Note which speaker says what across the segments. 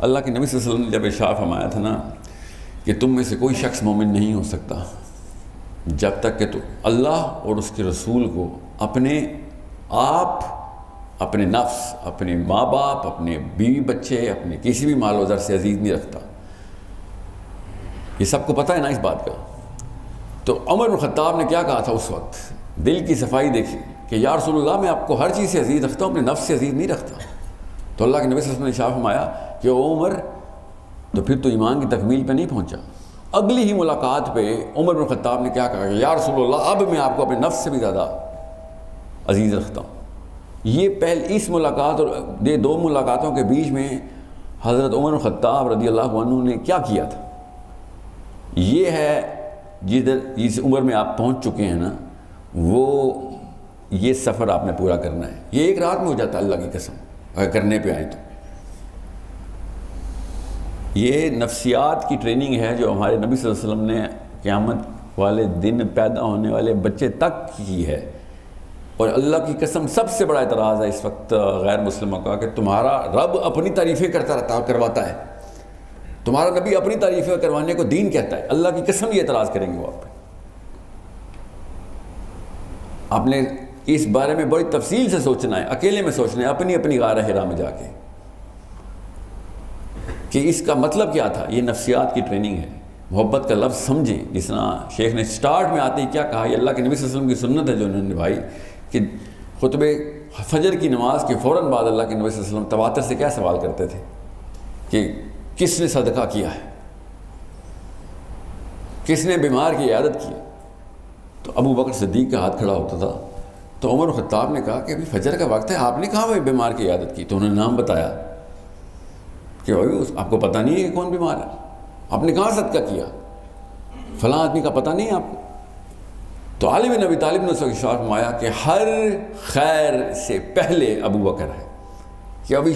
Speaker 1: اللہ کے نبی صلی اللہ علیہ وسلم نے جب ارشاد فرمایا تھا نا کہ تم میں سے کوئی شخص مومن نہیں ہو سکتا جب تک کہ تو اللہ اور اس کے رسول کو اپنے آپ، اپنے نفس، اپنے ماں باپ، اپنے بیوی بچے، اپنے کسی بھی مال و زر سے عزیز نہیں رکھتا۔ یہ سب کو پتہ ہے نا اس بات کا۔ تو عمر بن خطاب نے کیا کہا تھا اس وقت؟ دل کی صفائی دیکھی کہ یا رسول اللہ، میں آپ کو ہر چیز سے عزیز رکھتا ہوں، اپنے نفس سے عزیز نہیں رکھتا۔ تو اللہ کے نبی صلی اللہ علیہ وسلم نے ارشاد فرمایا کہ عمر، تو پھر تو ایمان کی تکمیل پہ نہیں پہنچا۔ اگلی ہی ملاقات پہ عمر بن خطاب نے کیا کہا کہ یا رسول اللہ، اب میں آپ کو اپنے نفس سے بھی زیادہ عزیز رکھتا ہوں۔ یہ اس ملاقات اور یہ دو ملاقاتوں کے بیچ میں حضرت عمر بن خطاب رضی اللہ عنہ نے کیا کیا تھا؟ یہ ہے جس عمر میں آپ پہنچ چکے ہیں نا، وہ یہ سفر آپ نے پورا کرنا ہے۔ یہ ایک رات میں ہو جاتا ہے، اللہ کی قسم، اگر کرنے پہ آئیں تو۔ یہ نفسیات کی ٹریننگ ہے جو ہمارے نبی صلی اللہ علیہ وسلم نے قیامت والے دن پیدا ہونے والے بچے تک کی ہے۔ اور اللہ کی قسم سب سے بڑا اعتراض ہے اس وقت غیر مسلموں کا کہ تمہارا رب اپنی تعریفیں کرواتا ہے، تمہارا نبی اپنی تعریفیں کروانے کو دین کہتا ہے۔ اللہ کی قسم یہ اعتراض کریں گے وہ آپ نے اس بارے میں بڑی تفصیل سے سوچنا ہے، اکیلے میں سوچنا ہے، اپنی اپنی غار حرا میں جا کے، کہ اس کا مطلب کیا تھا۔ یہ نفسیات کی ٹریننگ ہے۔ محبت کا لفظ سمجھیں، جس طرح شیخ نے سٹارٹ میں آتے ہی کیا کہا، یہ اللہ کے نبی صلی اللہ علیہ وسلم کی سنت ہے جو انہوں نے نبھائی، کہ خطبے فجر کی نماز کے فوراً بعد اللہ کے نبی صلی اللہ علیہ وسلم تواتر سے کیا سوال کرتے تھے کہ کس نے صدقہ کیا ہے، کس نے بیمار کی عیادت کی؟ تو ابو بکر صدیق کا ہاتھ کھڑا ہوتا تھا، تو عمر خطاب نے کہا کہ ابھی فجر کا وقت ہے، آپ نے کہاں بھائی بیمار کی عیادت کی؟ تو انہوں نے نام بتایا کہ بھائی آپ کو پتہ نہیں ہے کہ کون بیمار ہے؟ آپ نے کہاں صدقہ کیا؟ فلاں آدمی کا پتہ نہیں ہے آپ کو؟ تو علی بن ابی طالب نے اس وقت ارشاد فرمایا کہ ہر خیر سے پہلے ابو بکر ہے، کہ ابھی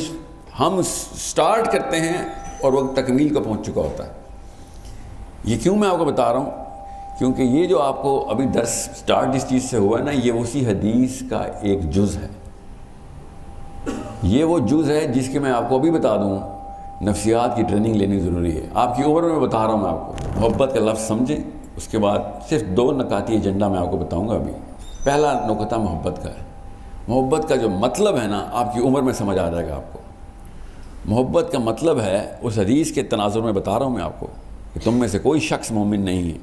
Speaker 1: ہم سٹارٹ کرتے ہیں اور وقت تکمیل کو پہنچ چکا ہوتا ہے۔ یہ کیوں میں آپ کو بتا رہا ہوں؟ کیونکہ یہ جو آپ کو ابھی درس سٹارٹ جس چیز سے ہوا ہے نا، یہ اسی حدیث کا ایک جز ہے۔ یہ وہ جز ہے جس کے میں آپ کو ابھی بتا دوں، نفسیات کی ٹریننگ لینی ضروری ہے۔ آپ کی عمر میں بتا رہا ہوں میں آپ کو، محبت کا لفظ سمجھیں۔ اس کے بعد صرف 2 نکاتی ایجنڈا میں آپ کو بتاؤں گا ابھی۔ پہلا نکتہ محبت کا ہے۔ محبت کا جو مطلب ہے نا، آپ کی عمر میں سمجھ آ جائے گا آپ کو۔ محبت کا مطلب ہے، اس حدیث کے تناظر میں بتا رہا ہوں میں آپ کو، کہ تم میں سے کوئی شخص مومن نہیں ہے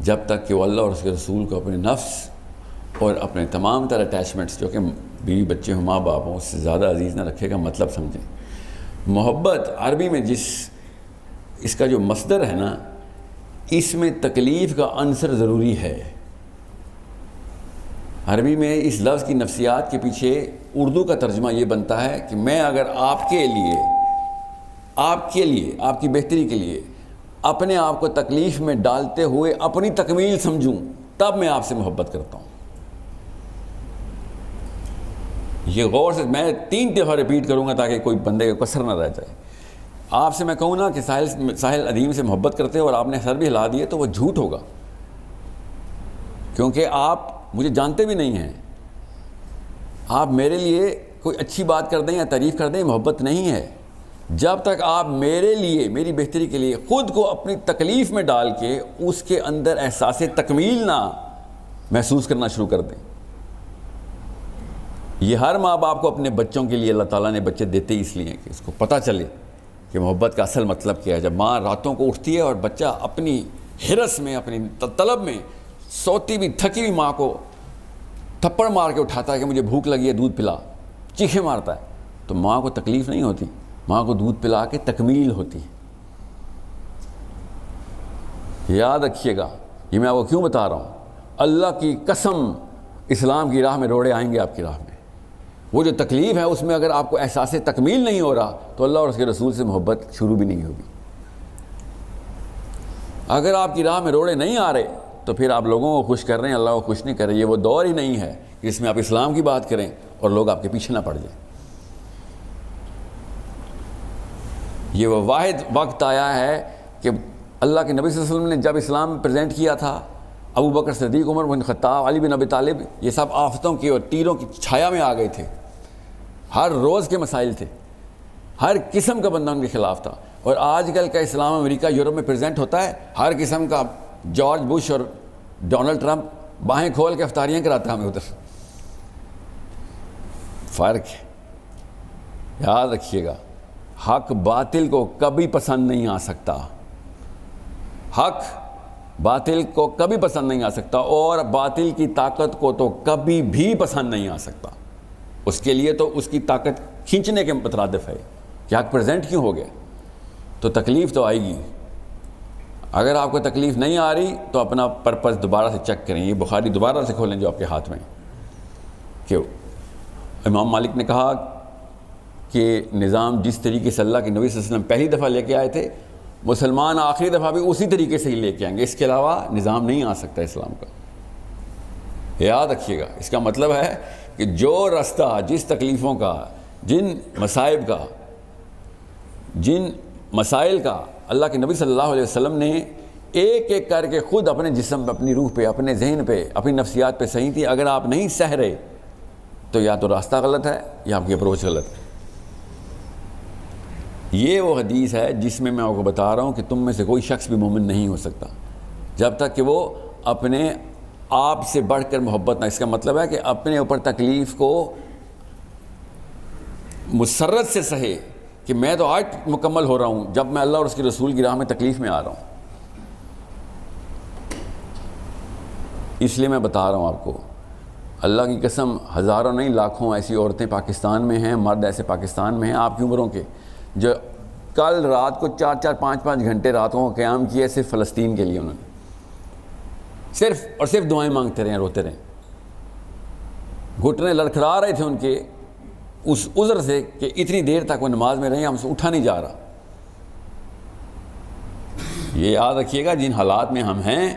Speaker 1: جب تک کہ وہ اللہ اور اس کے رسول کو اپنے نفس اور اپنے تمام تر اٹیچمنٹس جو کہ بیوی بچے ہوں، ماں باپ ہوں، اس سے زیادہ عزیز نہ رکھے گا۔ مطلب سمجھیں، محبت عربی میں اس کا جو مصدر ہے نا، اس میں تکلیف کا عنصر ضروری ہے۔ عربی میں اس لفظ کی نفسیات کے پیچھے اردو کا ترجمہ یہ بنتا ہے کہ میں اگر آپ کے لیے، آپ کی بہتری کے لیے اپنے آپ کو تکلیف میں ڈالتے ہوئے اپنی تکمیل سمجھوں، تب میں آپ سے محبت کرتا ہوں۔ یہ غور سے میں 3 دفعہ ریپیٹ کروں گا تاکہ کوئی بندے کو کسر نہ رہ جائے۔ آپ سے میں کہوں نا کہ ساحل عدیم سے محبت کرتے ہو اور آپ نے سر بھی ہلا دیے، تو وہ جھوٹ ہوگا، کیونکہ آپ مجھے جانتے بھی نہیں ہیں۔ آپ میرے لیے کوئی اچھی بات کر دیں یا تعریف کر دیں، محبت نہیں ہے۔ جب تک آپ میرے لیے، میری بہتری کے لیے خود کو اپنی تکلیف میں ڈال کے اس کے اندر احساس تکمیل نہ محسوس کرنا شروع کر دیں۔ یہ ہر ماں باپ کو اپنے بچوں کے لیے اللہ تعالیٰ نے بچے دیتے اس لیے کہ اس کو پتہ چلے کہ محبت کا اصل مطلب کیا ہے۔ جب ماں راتوں کو اٹھتی ہے اور بچہ اپنی حرص میں، اپنی طلب میں، سوتی بھی تھکی ہوئی ماں کو تھپڑ مار کے اٹھاتا ہے کہ مجھے بھوک لگی ہے، دودھ پلا، چیخیں مارتا ہے، تو ماں کو تکلیف نہیں ہوتی، ماں کو دودھ پلا کے تکمیل ہوتی ہے۔ یاد رکھیے گا، یہ میں آپ کو کیوں بتا رہا ہوں۔ اللہ کی قسم، اسلام کی راہ میں روڑے آئیں گے آپ کی راہ میں۔ وہ جو تکلیف ہے اس میں اگر آپ کو احساس تکمیل نہیں ہو رہا، تو اللہ اور اس کے رسول سے محبت شروع بھی نہیں ہوگی۔ اگر آپ کی راہ میں روڑے نہیں آ رہے، تو پھر آپ لوگوں کو خوش کر رہے ہیں، اللہ کو خوش نہیں کر رہے۔ یہ وہ دور ہی نہیں ہے جس میں آپ اسلام کی بات کریں اور لوگ آپ کے پیچھے نہ پڑ جائیں۔ یہ وہ واحد وقت آیا ہے کہ اللہ کے نبی صلی اللہ علیہ وسلم نے جب اسلام پریزنٹ کیا تھا، ابو بکر صدیق، عمر بن خطاب، علی بن ابی طالب، یہ سب آفتوں کی اور تیروں کی چھایا میں آ گئے تھے۔ ہر روز کے مسائل تھے، ہر قسم کا بندہ ان کے خلاف تھا. اور آج کل کا اسلام امریکہ یورپ میں پریزنٹ ہوتا ہے, ہر قسم کا جارج بش اور ڈونلڈ ٹرمپ باہیں کھول کے افطاریاں کراتا ہے ہمیں ادھر. فرق ہے, یاد رکھیے گا. حق باطل کو کبھی پسند نہیں آ سکتا, حق باطل کو کبھی پسند نہیں آ سکتا, اور باطل کی طاقت کو تو کبھی بھی پسند نہیں آ سکتا. اس کے لیے تو اس کی طاقت کھینچنے کے مترادف ہے کہ حق پریزنٹ کیوں ہو گیا. تو تکلیف تو آئے گی. اگر آپ کو تکلیف نہیں آ رہی تو اپنا پرپس دوبارہ سے چیک کریں. یہ بخاری دوبارہ سے کھولیں جو آپ کے ہاتھ میں, کہ امام مالک نے کہا کہ نظام جس طریقے سے اللہ کے نبی صلی اللہ علیہ وسلم پہلی دفعہ لے کے آئے تھے, مسلمان آخری دفعہ بھی اسی طریقے سے ہی لے کے آئیں گے. اس کے علاوہ نظام نہیں آ سکتا اسلام کا. یاد رکھیے گا. اس کا مطلب ہے کہ جو راستہ, جس تکلیفوں کا, جن مصائب کا, جن مسائل کا اللہ کے نبی صلی اللہ علیہ وسلم نے ایک ایک کر کے خود اپنے جسم پہ, اپنی روح پہ, اپنے ذہن پہ, اپنی نفسیات پہ صحیح تھی, اگر آپ نہیں سہ رہے تو یا تو راستہ غلط ہے یا آپ کی اپروچ غلط ہے. یہ وہ حدیث ہے جس میں آپ کو بتا رہا ہوں کہ تم میں سے کوئی شخص بھی مومن نہیں ہو سکتا جب تک کہ وہ اپنے آپ سے بڑھ کر محبت نہ. اس کا مطلب ہے کہ اپنے اوپر تکلیف کو مسرت سے سہے کہ میں تو آج مکمل ہو رہا ہوں جب میں اللہ اور اس کے رسول کی راہ میں تکلیف میں آ رہا ہوں. اس لیے میں بتا رہا ہوں آپ کو, اللہ کی قسم ہزاروں نہیں لاکھوں ایسی عورتیں پاکستان میں ہیں, مرد ایسے پاکستان میں ہیں آپ کی عمروں کے, جو کل رات کو 4-4 5-5 گھنٹے راتوں کا قیام کیا صرف فلسطین کے لیے. انہوں نے صرف اور صرف دعائیں مانگتے رہے, روتے رہے, گھٹنے لڑکھڑا رہے تھے ان کے اس عذر سے کہ اتنی دیر تک وہ نماز میں رہے, ہم سے اٹھا نہیں جا رہا. یہ یاد رکھیے گا جن حالات میں ہم ہیں,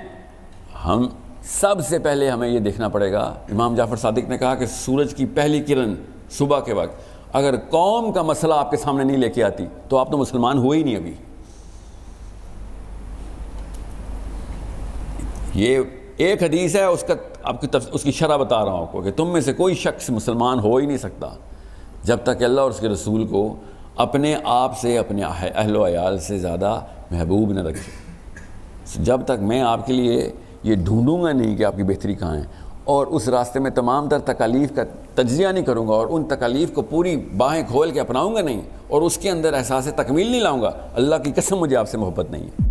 Speaker 1: ہم سب سے پہلے ہمیں یہ دیکھنا پڑے گا. امام جعفر صادق نے کہا کہ سورج کی پہلی کرن صبح کے وقت اگر قوم کا مسئلہ آپ کے سامنے نہیں لے کے آتی تو آپ تو مسلمان ہوئے ہی نہیں ابھی. یہ ایک حدیث ہے, اس کا آپ کی اس کی شرح بتا رہا ہوں آپ کو کہ تم میں سے کوئی شخص مسلمان ہو ہی نہیں سکتا جب تک کہ اللہ اور اس کے رسول کو اپنے آپ سے, اپنے اہل و عیال سے زیادہ محبوب نہ رکھے. جب تک میں آپ کے لیے یہ ڈھونڈوں گا نہیں کہ آپ کی بہتری کہاں ہے, اور اس راستے میں تمام تر تکالیف کا تجزیہ نہیں کروں گا, اور ان تکالیف کو پوری باہیں کھول کے اپناؤں گا نہیں, اور اس کے اندر احساس تکمیل نہیں لاؤں گا, اللہ کی قسم مجھے آپ سے محبت نہیں ہے.